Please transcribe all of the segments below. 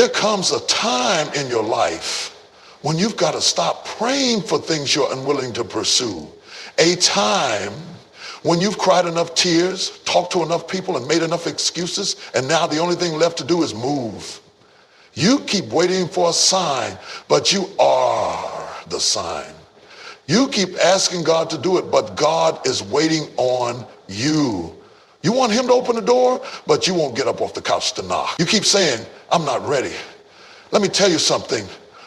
There comes a time in your life when you've got to stop praying for things you're unwilling to pursue. A time when you've cried enough tears, talked to enough people, and made enough excuses, and now the only thing left to do is move. You keep waiting for a sign, but you are the sign. You keep asking God to do it, but God is waiting on you. You want him to open the door, but you won't get up off the couch to knock. You keep saying, I'm not ready. Let me tell you something.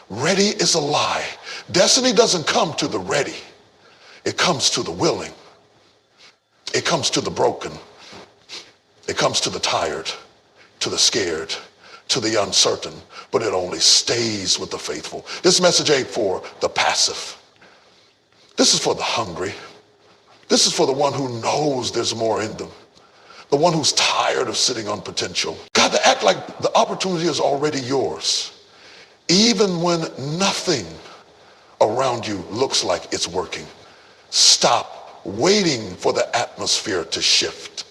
Ready is a lie. Destiny doesn't come to the ready. It comes to the willing. It comes to the broken. It comes to the tired, to the scared, to the uncertain, but it only stays with the faithful. This message ain't for the passive. This is for the hungry. This is for the one who knows there's more in them. The one who's tired of sitting on potential. Got to act like the opportunity is already yours. Even when nothing around you looks like it's working. Stop waiting for the atmosphere to shift.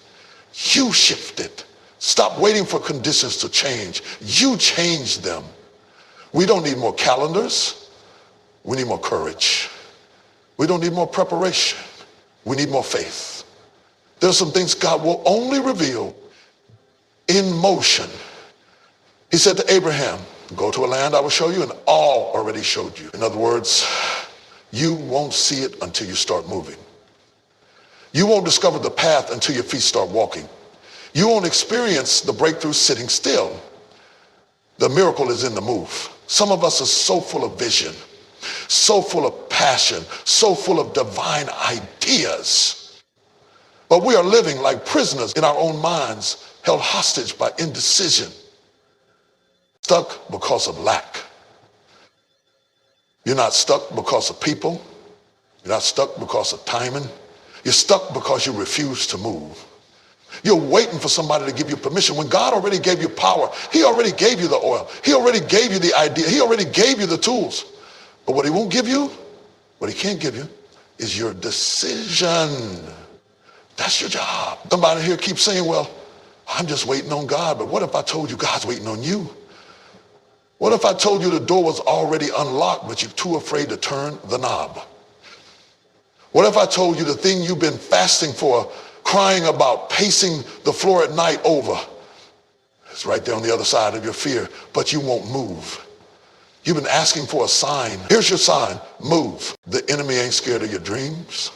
You shift it. Stop waiting for conditions to change. You change them. We don't need more calendars. We need more courage. We don't need more preparation. We need more faith. There's some things God will only reveal in motion. He said to Abraham, go to a land I will show you, and all already showed you. In other words, you won't see it until you start moving. You won't discover the path until your feet start walking. You won't experience the breakthrough sitting still. The miracle is in the move. Some of us are so full of vision, so full of passion, so full of divine ideas. But we are living like prisoners in our own minds, held hostage by indecision, stuck because of lack. You're not stuck because of people. You're not stuck because of timing. You're stuck because you refuse to move. You're waiting for somebody to give you permission when God already gave you power. He already gave you the oil. He already gave you the idea. He already gave you the tools. But what he won't give you, what he can't give you, is your decision. That's your job. Somebody here keeps saying, well, I'm just waiting on God. But what if I told you God's waiting on you? What if I told you the door was already unlocked, but you're too afraid to turn the knob? What if I told you the thing you've been fasting for, crying about, pacing the floor at night over, it's right there on the other side of your fear, but you won't move? You've been asking for a sign. Here's your sign. Move. The enemy ain't scared of your dreams.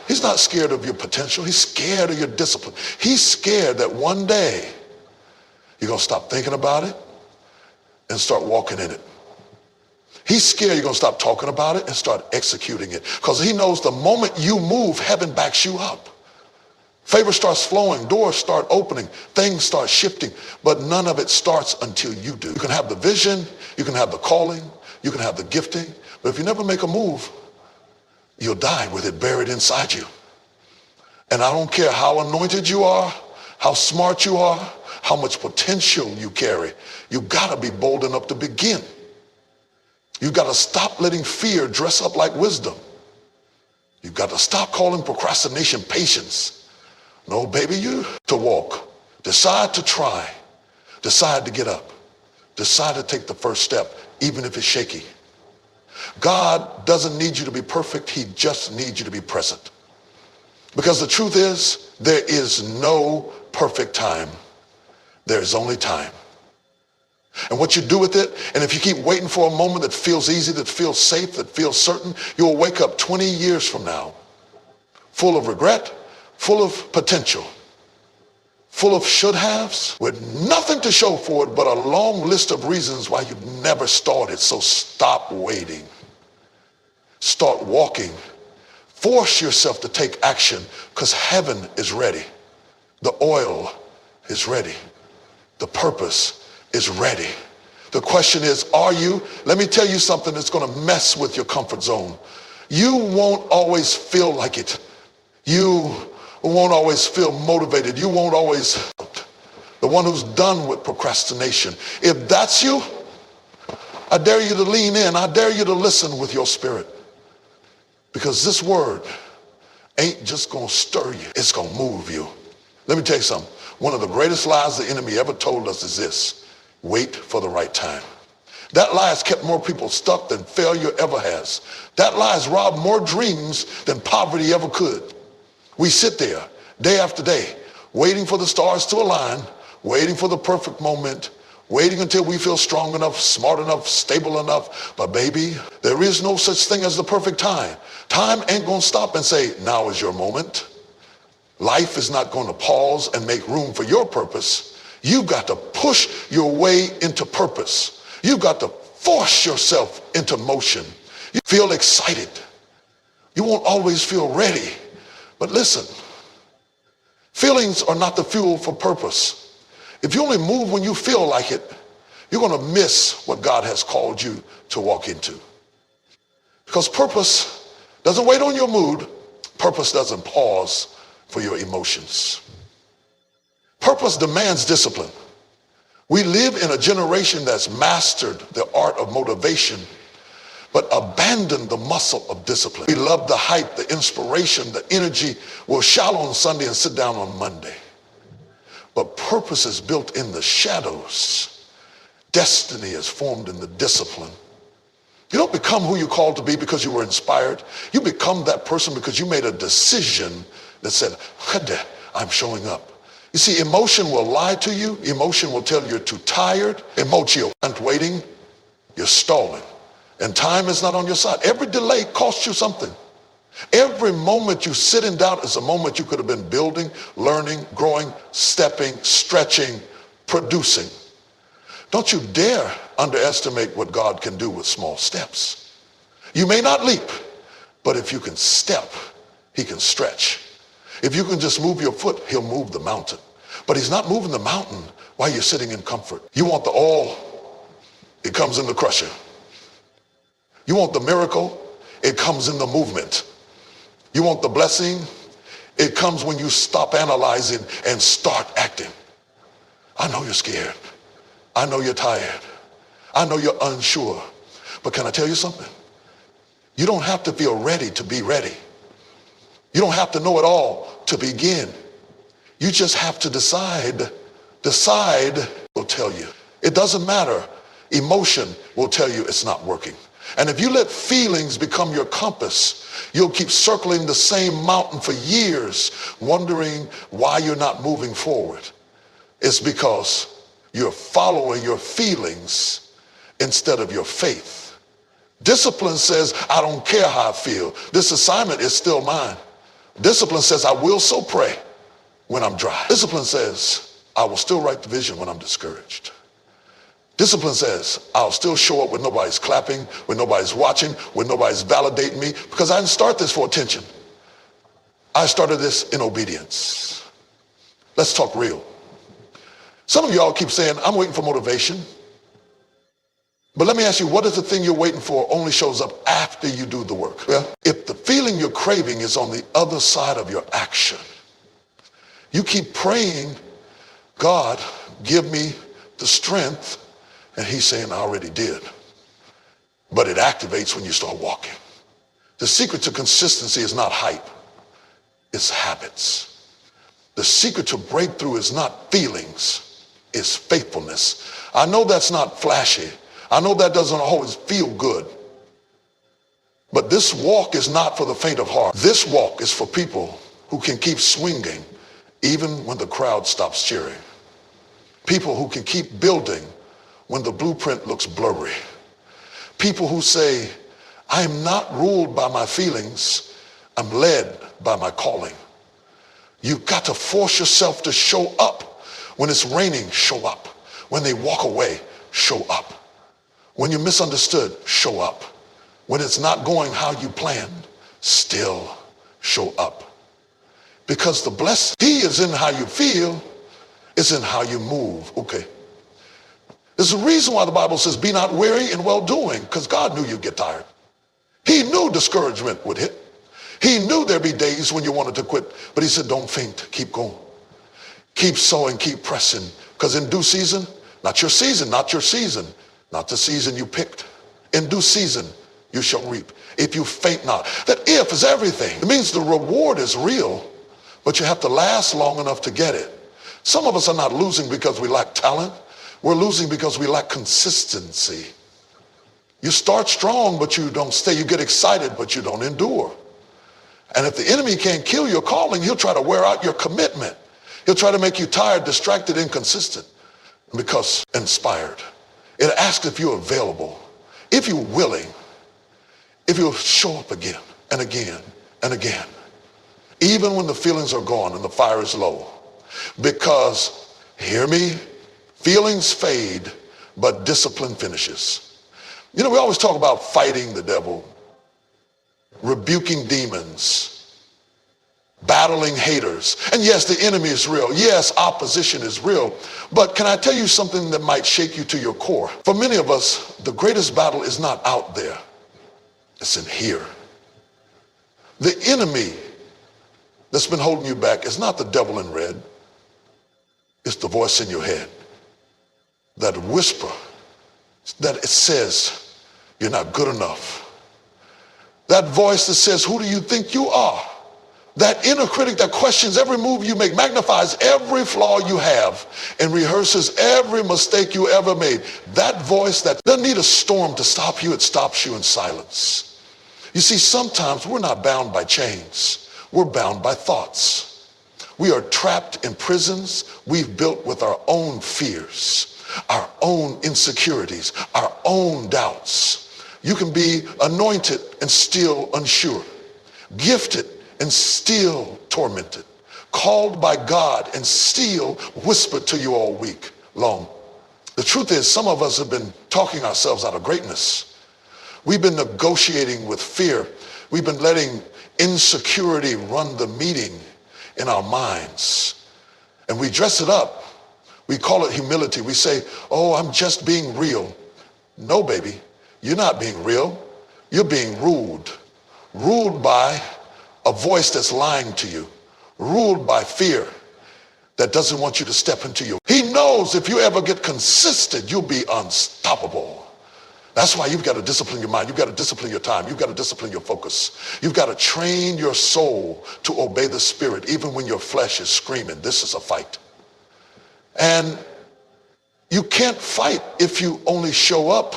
He's not scared of your potential. He's scared of your discipline. He's scared that one day you're going to stop thinking about it and start walking in it. He's scared you're going to stop talking about it and start executing it, because he knows the moment you move, heaven backs you up. Favor starts flowing, doors start opening, things start shifting, but none of it starts until you do. You can have the vision, you can have the calling, you can have the gifting, but if you never make a move, you'll die with it buried inside you. And I don't care how anointed you are, how smart you are, how much potential you carry. You've got to be bold enough to begin. You've got to stop letting fear dress up like wisdom. You've got to stop calling procrastination patience. No, baby, you to walk. Decide to try. Decide to get up. Decide to take the first step, even if it's shaky. God doesn't need you to be perfect. He just needs you to be present. Because the truth is, there is no perfect time. There is only time. And what you do with it, and if you keep waiting for a moment that feels easy, that feels safe, that feels certain, you'll wake up 20 years from now, full of regret, full of potential, full of should-haves, with nothing to show for it but a long list of reasons why you've never started. So stop waiting. Start walking. Force yourself to take action, because heaven is ready. The oil is ready. The purpose is ready. The question is, are you? Let me tell you something that's going to mess with your comfort zone. You won't always feel like it. You won't always feel motivated. You won't always. The one who's done with procrastination. If that's you, I dare you to lean in. I dare you to listen with your spirit. Because this word ain't just going to stir you. It's going to move you. Let me tell you something. One of the greatest lies the enemy ever told us is this: Wait for the right time. That lie has kept more people stuck than failure ever has. That lie has robbed more dreams than poverty ever could. We sit there day after day, waiting for the stars to align, waiting for the perfect moment, waiting until we feel strong enough, smart enough, stable enough. But baby, there is no such thing as the perfect time. Time ain't gonna stop and say, now is your moment. Life is not gonna pause and make room for your purpose. You've got to push your way into purpose. You've got to force yourself into motion. You feel excited. You won't always feel ready. But listen, feelings are not the fuel for purpose. If you only move when you feel like it, you're going to miss what God has called you to walk into. Because purpose doesn't wait on your mood. Purpose doesn't pause for your emotions. Purpose demands discipline. We live in a generation that's mastered the art of motivation, but abandoned the muscle of discipline. We love the hype, the inspiration, the energy. We'll shout on Sunday and sit down on Monday. But purpose is built in the shadows. Destiny is formed in the discipline. You don't become who you're called to be because you were inspired. You become that person because you made a decision that said, I'm showing up. You see, emotion will lie to you. Emotion will tell you you're too tired. Emotion aren't waiting. You're stalling. And time is not on your side. Every delay costs you something. Every moment you sit in doubt is a moment you could have been building, learning, growing, stepping, stretching, producing. Don't you dare underestimate what God can do with small steps. You may not leap, but if you can step, he can stretch. If you can just move your foot, he'll move the mountain. But he's not moving the mountain while you're sitting in comfort. You want the oil, it comes in the crusher. You want the miracle, it comes in the movement. You want the blessing, it comes when you stop analyzing and start acting. I know you're scared. I know you're tired. I know you're unsure. But can I tell you something? You don't have to feel ready to be ready. You don't have to know it all to begin. You just have to decide. Decide will tell you. It doesn't matter. Emotion will tell you it's not working. And if you let feelings become your compass, you'll keep circling the same mountain for years, wondering why you're not moving forward. It's because you're following your feelings instead of your faith. Discipline says, I don't care how I feel. This assignment is still mine. Discipline says, I will so pray when I'm dry. Discipline says, I will still write the vision when I'm discouraged. Discipline says, I'll still show up when nobody's clapping, when nobody's watching, when nobody's validating me, because I didn't start this for attention. I started this in obedience. Let's talk real. Some of y'all keep saying, I'm waiting for motivation. But let me ask you, what is the thing you're waiting for only shows up after you do the work? Well, if the feeling you're craving is on the other side of your action, you keep praying, God, give me the strength, and he's saying, I already did. But it activates when you start walking. The secret to consistency is not hype, it's habits. The secret to breakthrough is not feelings, it's faithfulness. I know that's not flashy. I know that doesn't always feel good. But this walk is not for the faint of heart. This walk is for people who can keep swinging even when the crowd stops cheering. People who can keep building when the blueprint looks blurry. People who say, I am not ruled by my feelings, I'm led by my calling. You've got to force yourself to show up. When it's raining, show up. When they walk away, show up. When you're misunderstood, show up. When it's not going how you planned, still show up. Because the blessing, he is in how you feel, it's in how you move. Okay. There's a reason why the Bible says, be not weary in well-doing, because God knew you'd get tired. He knew discouragement would hit. He knew there'd be days when you wanted to quit, but he said, don't faint, keep going. Keep sowing, keep pressing, because in due season, not your season, not your season, not the season you picked. In due season, you shall reap. If you faint not. That if is everything. It means the reward is real, but you have to last long enough to get it. Some of us are not losing because we lack talent. We're losing because we lack consistency. You start strong, but you don't stay. You get excited, but you don't endure. And if the enemy can't kill your calling, he'll try to wear out your commitment. He'll try to make you tired, distracted, inconsistent, because inspired. It asks if you're available, if you're willing, if you'll show up again and again and again, even when the feelings are gone and the fire is low. Because, hear me, feelings fade, but discipline finishes. You know, we always talk about fighting the devil, rebuking demons, battling haters. And yes, the enemy is real. Yes, opposition is real. But can I tell you something that might shake you to your core? For many of us, the greatest battle is not out there. It's in here. The enemy that's been holding you back is not the devil in red. It's the voice in your head. That whisper that it says, you're not good enough. That voice that says, who do you think you are? That inner critic that questions every move you make, magnifies every flaw you have, and rehearses every mistake you ever made. That voice that doesn't need a storm to stop you, it stops you in silence. You see, sometimes we're not bound by chains. We're bound by thoughts. We are trapped in prisons we've built with our own fears, our own insecurities, our own doubts. You can be anointed and still unsure, gifted and still tormented, called by God and still whispered to you all week long. The truth is, some of us have been talking ourselves out of greatness. We've been negotiating with fear. We've been letting insecurity run the meeting in our minds. And we dress it up. We call it humility. We say, oh, I'm just being real. No, baby, you're not being real. You're being ruled. Ruled by a voice that's lying to you. Ruled by fear that doesn't want you to step into your. He knows if you ever get consistent, you'll be unstoppable. That's why you've got to discipline your mind. You've got to discipline your time. You've got to discipline your focus. You've got to train your soul to obey the Spirit, even when your flesh is screaming, this is a fight. And you can't fight if you only show up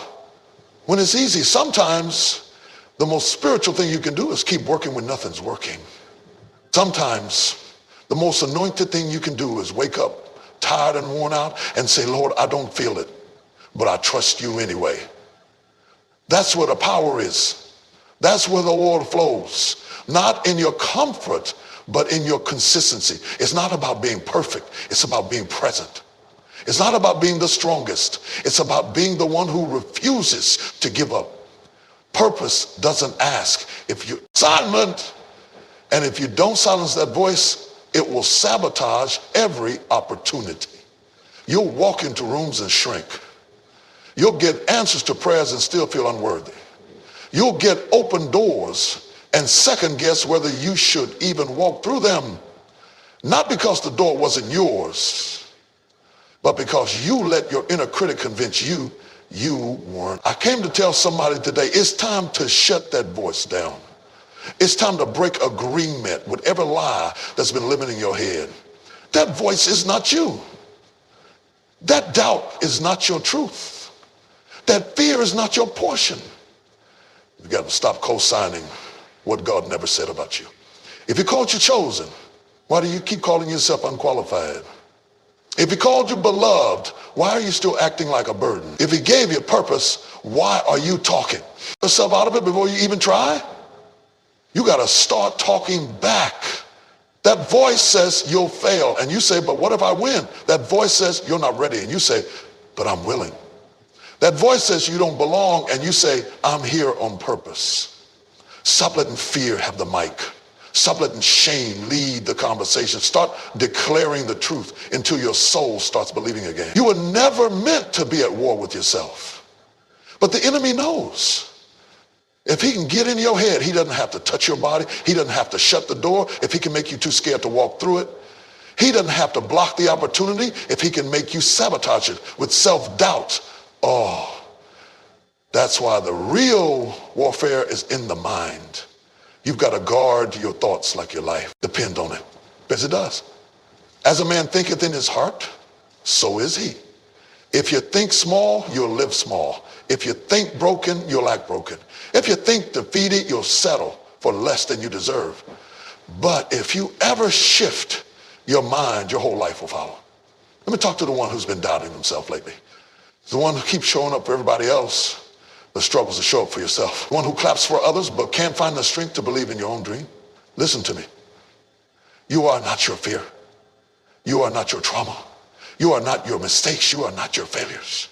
when it's easy. Sometimes the most spiritual thing you can do is keep working when nothing's working. Sometimes the most anointed thing you can do is wake up tired and worn out and say, Lord, I don't feel it, but I trust you anyway. That's where the power is. That's where the oil flows. Not in your comfort, but in your consistency. It's not about being perfect. It's about being present. It's not about being the strongest. It's about being the one who refuses to give up. Purpose doesn't ask if you're silent. And if you don't silence that voice, it will sabotage every opportunity. You'll walk into rooms and shrink. You'll get answers to prayers and still feel unworthy. You'll get open doors and second guess whether you should even walk through them. Not because the door wasn't yours, but because you let your inner critic convince you weren't. I came to tell somebody today, it's time to shut that voice down. It's time to break agreement with every lie that's been living in your head. That voice is not you. That doubt is not your truth. That fear is not your portion. You've got to stop co-signing what God never said about you. If he called you chosen, why do you keep calling yourself unqualified? If he called you beloved, why are you still acting like a burden? If he gave you purpose, why are you talking yourself out of it before you even try? You got to start talking back. That voice says you'll fail. And you say, but what if I win? That voice says you're not ready. And you say, but I'm willing. That voice says you don't belong, and you say, I'm here on purpose. Stop letting fear have the mic. Stop letting shame lead the conversation. Start declaring the truth until your soul starts believing again. You were never meant to be at war with yourself. But the enemy knows. If he can get in your head, he doesn't have to touch your body. He doesn't have to shut the door if he can make you too scared to walk through it. He doesn't have to block the opportunity if he can make you sabotage it with self-doubt. Oh, that's why the real warfare is in the mind. You've got to guard your thoughts like your life. Depend on it, because it does. As a man thinketh in his heart, so is he. If you think small, you'll live small. If you think broken, you'll act broken. If you think defeated, you'll settle for less than you deserve. But if you ever shift your mind, your whole life will follow. Let me talk to the one who's been doubting himself lately. The one who keeps showing up for everybody else, but struggles to show up for yourself. The one who claps for others, but can't find the strength to believe in your own dream. Listen to me. You are not your fear. You are not your trauma. You are not your mistakes. You are not your failures.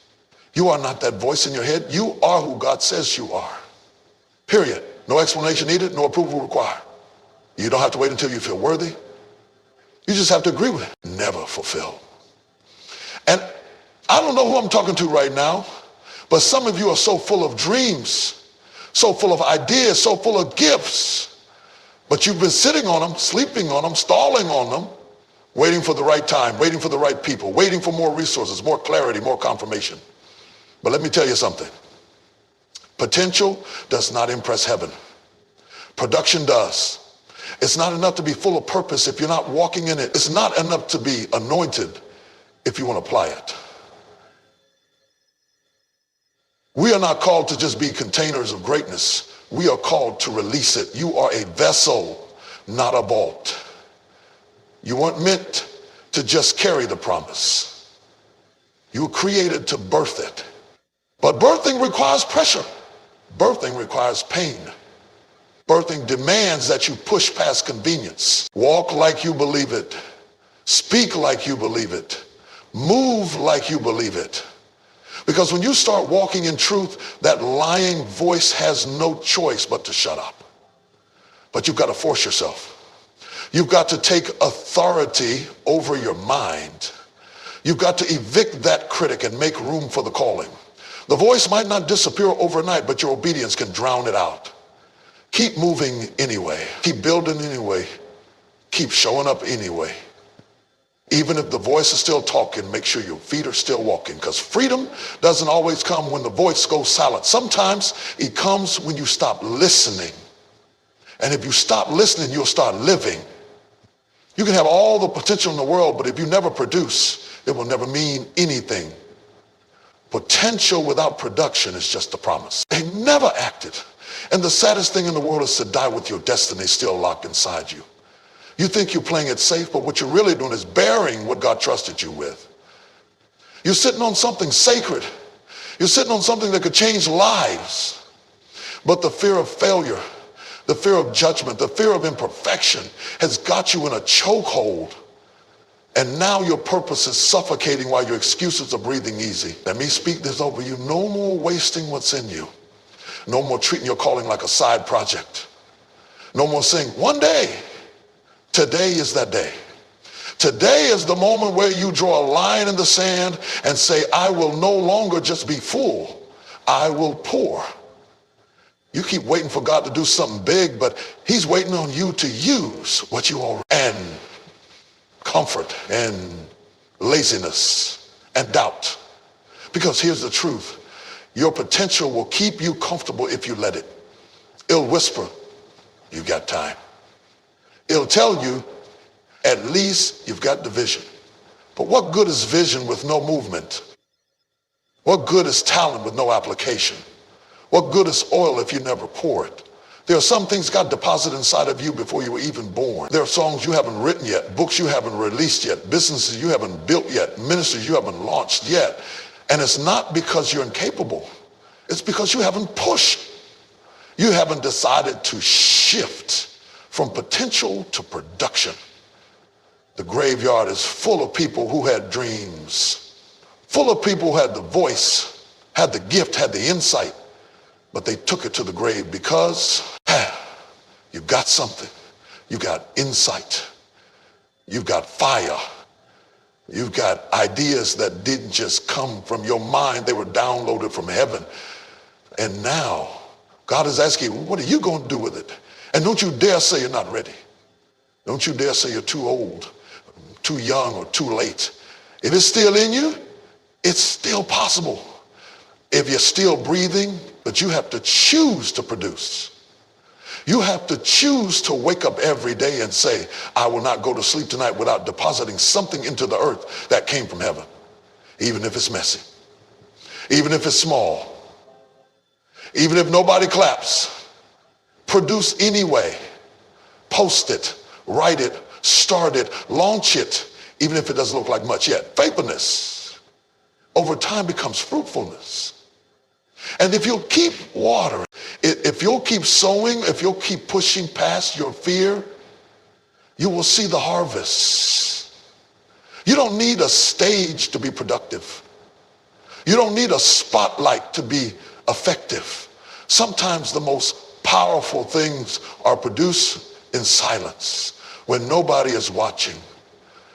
You are not that voice in your head. You are who God says you are. Period. No explanation needed, no approval required. You don't have to wait until you feel worthy. You just have to agree with it. Never fulfilled. And I don't know who I'm talking to right now, but some of you are so full of dreams, so full of ideas, so full of gifts, but you've been sitting on them, sleeping on them, stalling on them, waiting for the right time, waiting for the right people, waiting for more resources, more clarity, more confirmation. But let me tell you something. Potential does not impress heaven. Production does. It's not enough to be full of purpose if you're not walking in it. It's not enough to be anointed if you want to apply it. We are not called to just be containers of greatness. We are called to release it. You are a vessel, not a vault. You weren't meant to just carry the promise. You were created to birth it. But birthing requires pressure. Birthing requires pain. Birthing demands that you push past convenience. Walk like you believe it. Speak like you believe it. Move like you believe it. Because when you start walking in truth, that lying voice has no choice but to shut up. But you've got to force yourself. You've got to take authority over your mind. You've got to evict that critic and make room for the calling. The voice might not disappear overnight, but your obedience can drown it out. Keep moving anyway. Keep building anyway. Keep showing up anyway. Even if the voice is still talking, make sure your feet are still walking, because freedom doesn't always come when the voice goes silent. Sometimes it comes when you stop listening. And if you stop listening, you'll start living. You can have all the potential in the world, but if you never produce, it will never mean anything. Potential without production is just a promise. They never acted. And the saddest thing in the world is to die with your destiny still locked inside you. You think you're playing it safe, but what you're really doing is bearing what God trusted you with. You're sitting on something sacred. You're sitting on something that could change lives. But the fear of failure, the fear of judgment, the fear of imperfection has got you in a chokehold. And now your purpose is suffocating while your excuses are breathing easy. Let me speak this over you. No more wasting what's in you. No more treating your calling like a side project. No more saying, one day. Today is that day. Today is the moment where you draw a line in the sand and say, I will no longer just be full. I will pour. You keep waiting for God to do something big, but he's waiting on you to use what you already and comfort and laziness and doubt. Because here's the truth. Your potential will keep you comfortable if you let it. It'll whisper, you got time. It'll tell you, at least you've got the vision. But what good is vision with no movement? What good is talent with no application? What good is oil if you never pour it? There are some things God deposited inside of you before you were even born. There are songs you haven't written yet, books you haven't released yet, businesses you haven't built yet, ministries you haven't launched yet. And it's not because you're incapable. It's because you haven't pushed. You haven't decided to shift from potential to production. The graveyard is full of people who had dreams, full of people who had the voice, had the gift, had the insight, but they took it to the grave because you've got something. You got insight. You've got fire. You've got ideas that didn't just come from your mind. They were downloaded from heaven. And now God is asking you, what are you going to do with it? And don't you dare say you're not ready. Don't you dare say you're too old, too young, or too late. If it's still in you, it's still possible. If you're still breathing, but you have to choose to produce. You have to choose to wake up every day and say, I will not go to sleep tonight without depositing something into the earth that came from heaven, even if it's messy. even if it's small, even if nobody claps. Produce anyway. Post it, write it, start it, launch it, even if it doesn't look like much yet. Faithfulness over time becomes fruitfulness. And if you'll keep watering, if you'll keep sowing, if you'll keep pushing past your fear, you will see the harvest. You don't need a stage to be productive. You don't need a spotlight to be effective. Sometimes the most powerful things are produced in silence, when nobody is watching,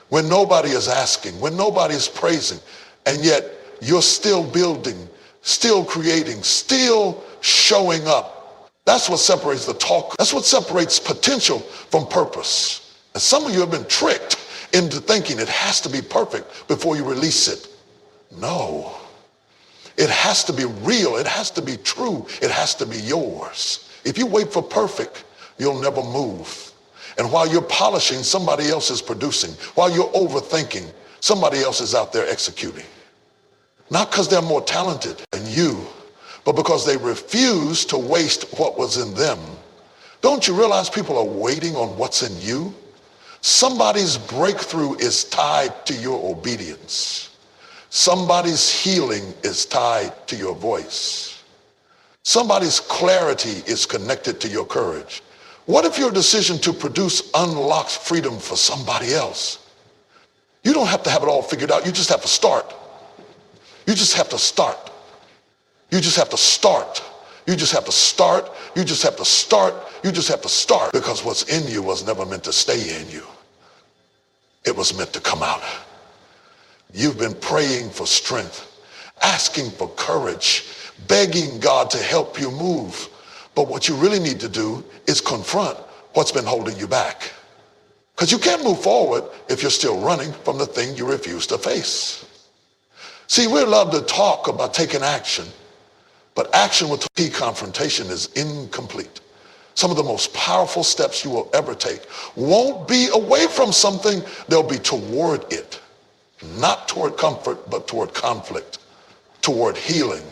when nobody is asking, when nobody is praising, and yet you're still building, still creating, still showing up. That's what separates the talk. That's what separates potential from purpose. And some of you have been tricked into thinking it has to be perfect before you release it. No. It has to be real. It has to be true. It has to be yours. If you wait for perfect, you'll never move. And while you're polishing, somebody else is producing. While you're overthinking, somebody else is out there executing. Not because they're more talented than you, but because they refuse to waste what was in them. Don't you realize people are waiting on what's in you? Somebody's breakthrough is tied to your obedience. Somebody's healing is tied to your voice. Somebody's clarity is connected to your courage. What if your decision to produce unlocks freedom for somebody else? You don't have to have it all figured out. You just have to start. You just have to start. You just have to start. You just have to start. You just have to start. You just have to start, because what's in you was never meant to stay in you. It was meant to come out. You've been praying for strength, asking for courage, begging God to help you move. But what you really need to do is confront what's been holding you back. Because you can't move forward if you're still running from the thing you refuse to face. See, we love to talk about taking action, but action with confrontation is incomplete. Some of the most powerful steps you will ever take won't be away from something, they'll be toward it. Not toward comfort, but toward conflict, toward healing,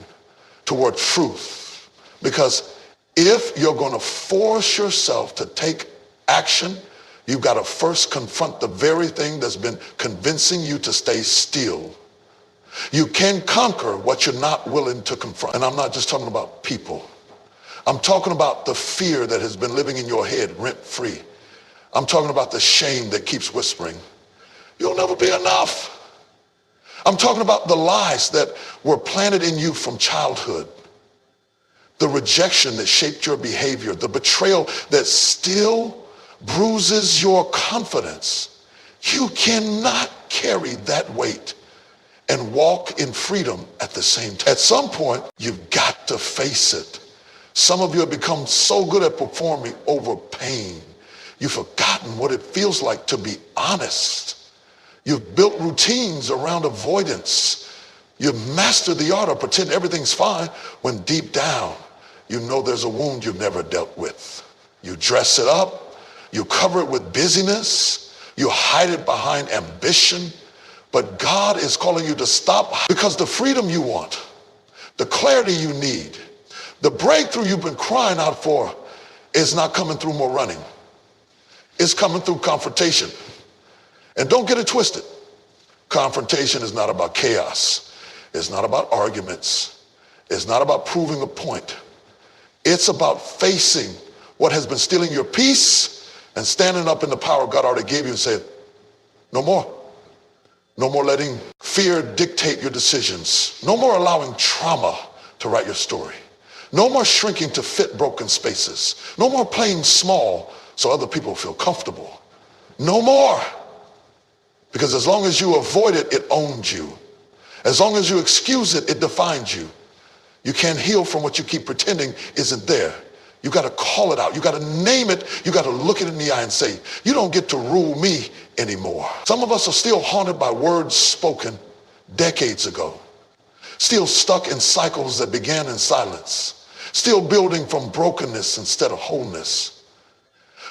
toward truth. Because if you're going to force yourself to take action, you've got to first confront the very thing that's been convincing you to stay still. You can conquer what you're not willing to confront. And I'm not just talking about people. I'm talking about the fear that has been living in your head rent-free. I'm talking about the shame that keeps whispering, you'll never be enough. I'm talking about the lies that were planted in you from childhood, the rejection that shaped your behavior, the betrayal that still bruises your confidence. You cannot carry that weight and walk in freedom at the same time. At some point, you've got to face it. Some of you have become so good at performing over pain, you've forgotten what it feels like to be honest. You've built routines around avoidance. You've mastered the art of pretending everything's fine when deep down, you know there's a wound you've never dealt with. You dress it up, you cover it with busyness, you hide it behind ambition, but God is calling you to stop, because the freedom you want, the clarity you need, the breakthrough you've been crying out for is not coming through more running. It's coming through confrontation. And don't get it twisted. Confrontation is not about chaos. It's not about arguments. It's not about proving a point. It's about facing what has been stealing your peace and standing up in the power God already gave you and saying, no more. No more letting fear dictate your decisions. No more allowing trauma to write your story. No more shrinking to fit broken spaces. No more playing small so other people feel comfortable. No more. Because as long as you avoid it, it owns you. As long as you excuse it, it defines you. You can't heal from what you keep pretending isn't there. You got to call it out. You got to name it. You got to look it in the eye and say, you don't get to rule me anymore. Some of us are still haunted by words spoken decades ago. Still stuck in cycles that began in silence. Still building from brokenness instead of wholeness.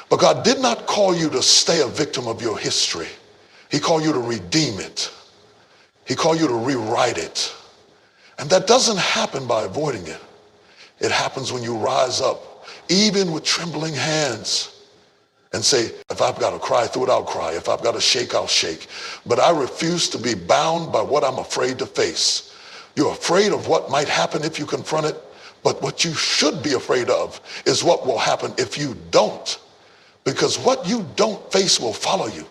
But God did not call you to stay a victim of your history. He called you to redeem it. He called you to rewrite it. And that doesn't happen by avoiding it. It happens when you rise up, even with trembling hands, and say, if I've got to cry through it, I'll cry. If I've got to shake, I'll shake. But I refuse to be bound by what I'm afraid to face. You're afraid of what might happen if you confront it, but what you should be afraid of is what will happen if you don't. Because what you don't face will follow you.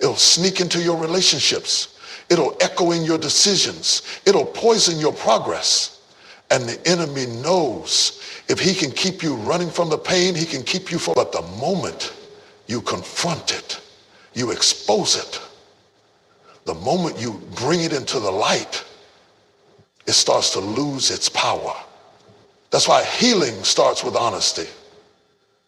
It'll sneak into your relationships. It'll echo in your decisions. It'll poison your progress. And the enemy knows if he can keep you running from the pain, he can keep you from. But the moment you confront it, you expose it, the moment you bring it into the light, it starts to lose its power. That's why healing starts with honesty.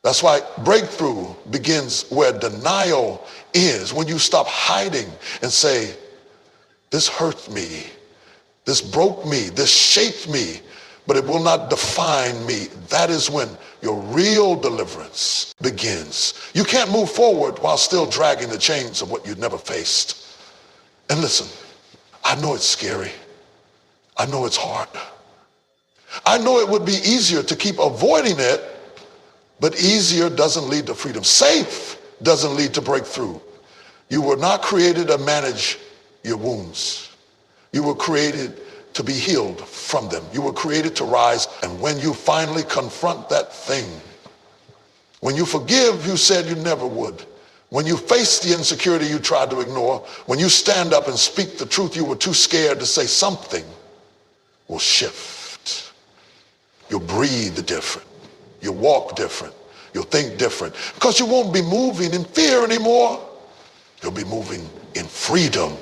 That's why breakthrough begins where denial is. When you stop hiding and say, this hurt me, this broke me, this shaped me, but it will not define me. That is when your real deliverance begins. You can't move forward while still dragging the chains of what you'd never faced. And listen, I know it's scary. I know it's hard. I know it would be easier to keep avoiding it, but easier doesn't lead to freedom. Safe doesn't lead to breakthrough. You were not created to manage your wounds. You were created to be healed from them. You were created to rise. And when you finally confront that thing, when you forgive, you said you never would. When you face the insecurity you tried to ignore, when you stand up and speak the truth you were too scared to say, something will shift. You'll breathe different. You'll walk different. You'll think different. Because you won't be moving in fear anymore. You'll be moving in freedom.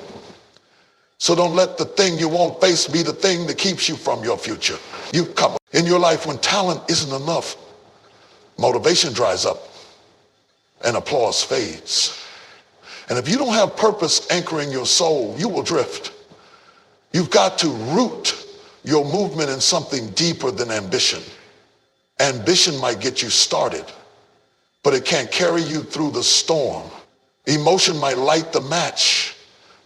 So don't let the thing you won't face be the thing that keeps you from your future. You come in your life when talent isn't enough, motivation dries up and applause fades. And if you don't have purpose anchoring your soul, you will drift. You've got to root your movement in something deeper than ambition. Ambition might get you started, but it can't carry you through the storm. Emotion might light the match,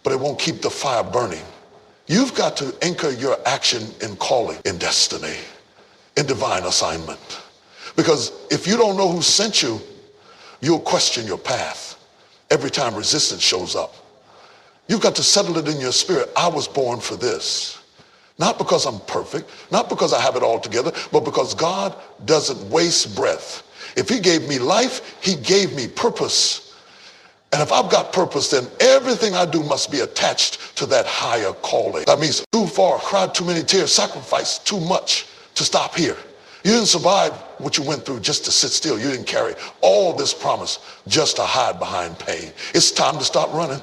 but it won't keep the fire burning. You've got to anchor your action in calling, in destiny, in divine assignment. Because if you don't know who sent you, you'll question your path every time resistance shows up. You've got to settle it in your spirit. I was born for this. Not because I'm perfect, not because I have it all together, but because God doesn't waste breath. If he gave me life, he gave me purpose. And if I've got purpose, then everything I do must be attached to that higher calling. That means too far, cried too many tears, sacrificed too much to stop here. You didn't survive what you went through just to sit still. You didn't carry all this promise just to hide behind pain. It's time to stop running.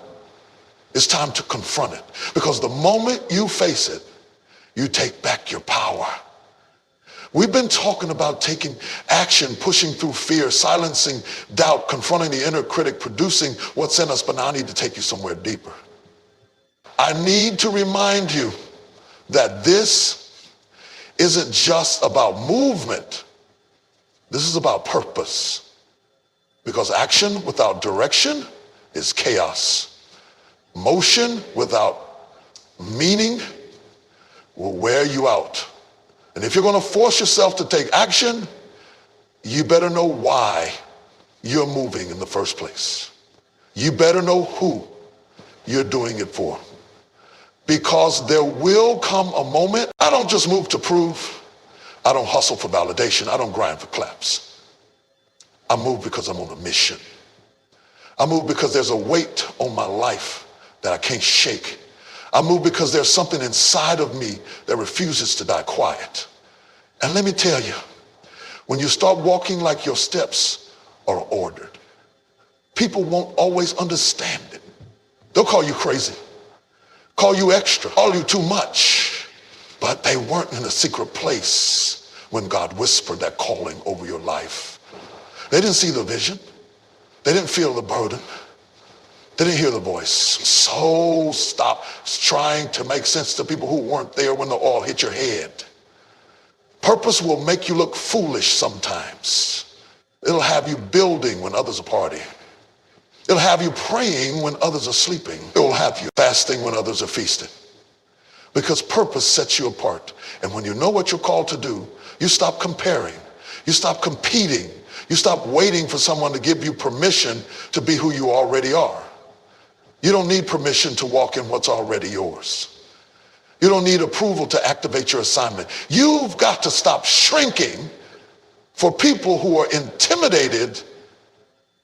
It's time to confront it. Because the moment you face it, you take back your power. We've been talking about taking action, pushing through fear, silencing doubt, confronting the inner critic, producing what's in us, but now I need to take you somewhere deeper. I need to remind you that this isn't just about movement. This is about purpose. Because action without direction is chaos. Motion without meaning will wear you out. And if you're going to force yourself to take action, you better know why you're moving in the first place. You better know who you're doing it for. Because there will come a moment. I don't just move to prove. I don't hustle for validation. I don't grind for claps. I move because I'm on a mission. I move because there's a weight on my life that I can't shake. I move because there's something inside of me that refuses to die quiet. And let me tell you, when you start walking like your steps are ordered, people won't always understand it. They'll call you crazy, call you extra, call you too much. But they weren't in a secret place when God whispered that calling over your life. They didn't see the vision. They didn't feel the burden. They didn't hear the voice. So stop trying to make sense to people who weren't there when the oil hit your head. Purpose will make you look foolish sometimes. It'll have you building when others are partying. It'll have you praying when others are sleeping. It'll have you fasting when others are feasting. because purpose sets you apart. And when you know what you're called to do, you stop comparing. You stop competing. You stop waiting for someone to give you permission to be who you already are. You don't need permission to walk in what's already yours. You don't need approval to activate your assignment. You've got to stop shrinking for people who are intimidated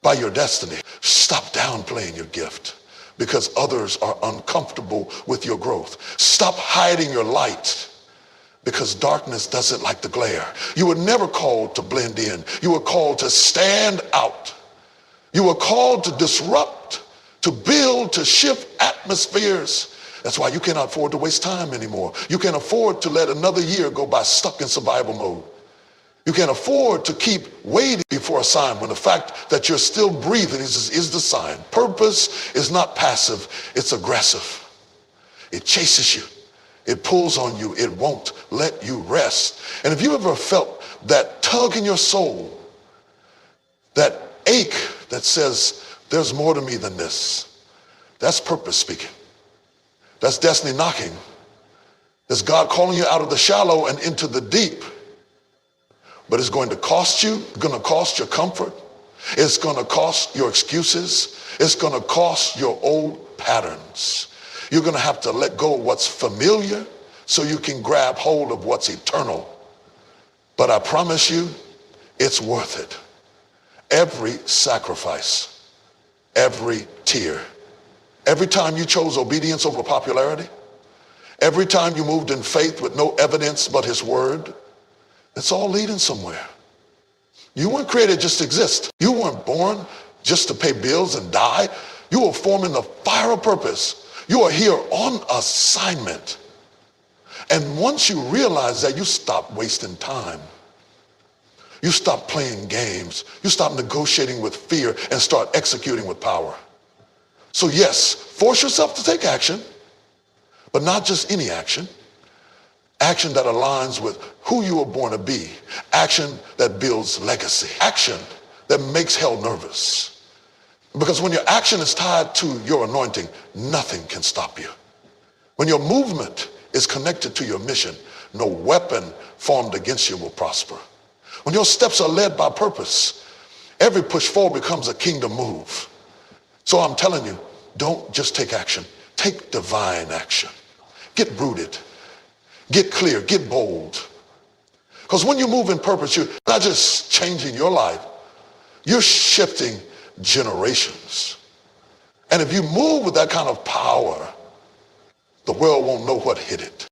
by your destiny. Stop downplaying your gift because others are uncomfortable with your growth. Stop hiding your light because darkness doesn't like the glare. You were never called to blend in. You were called to stand out. You were called to disrupt, to build, to shift atmospheres. That's why you cannot afford to waste time anymore. You can't afford to let another year go by stuck in survival mode. You can't afford to keep waiting for a sign when the fact that you're still breathing is the sign. Purpose is not passive, it's aggressive. It chases you. It pulls on you. It won't let you rest. And if you ever felt that tug in your soul, that ache that says, there's more to me than this, that's purpose speaking. That's destiny knocking. That's God calling you out of the shallow and into the deep. But it's going to cost you. It's going to cost your comfort. It's going to cost your excuses. It's going to cost your old patterns. You're going to have to let go of what's familiar so you can grab hold of what's eternal. But I promise you, it's worth it. Every sacrifice, every tear, every time you chose obedience over popularity, every time you moved in faith with no evidence but his word, it's all leading somewhere. You weren't created just to exist. You weren't born just to pay bills and die. You were formed in the fire of purpose. You are here on assignment. And once you realize that, you stop wasting time. You stop playing games. You stop negotiating with fear and start executing with power. So yes, force yourself to take action, but not just any action. Action that aligns with who you were born to be. Action that builds legacy. Action that makes hell nervous. Because when your action is tied to your anointing, nothing can stop you. When your movement is connected to your mission, no weapon formed against you will prosper. When your steps are led by purpose, every push forward becomes a kingdom move. So I'm telling you, don't just take action. Take divine action. Get rooted. Get clear, get bold. Because when you move in purpose, you're not just changing your life, you're shifting generations. And if you move with that kind of power, the world won't know what hit it.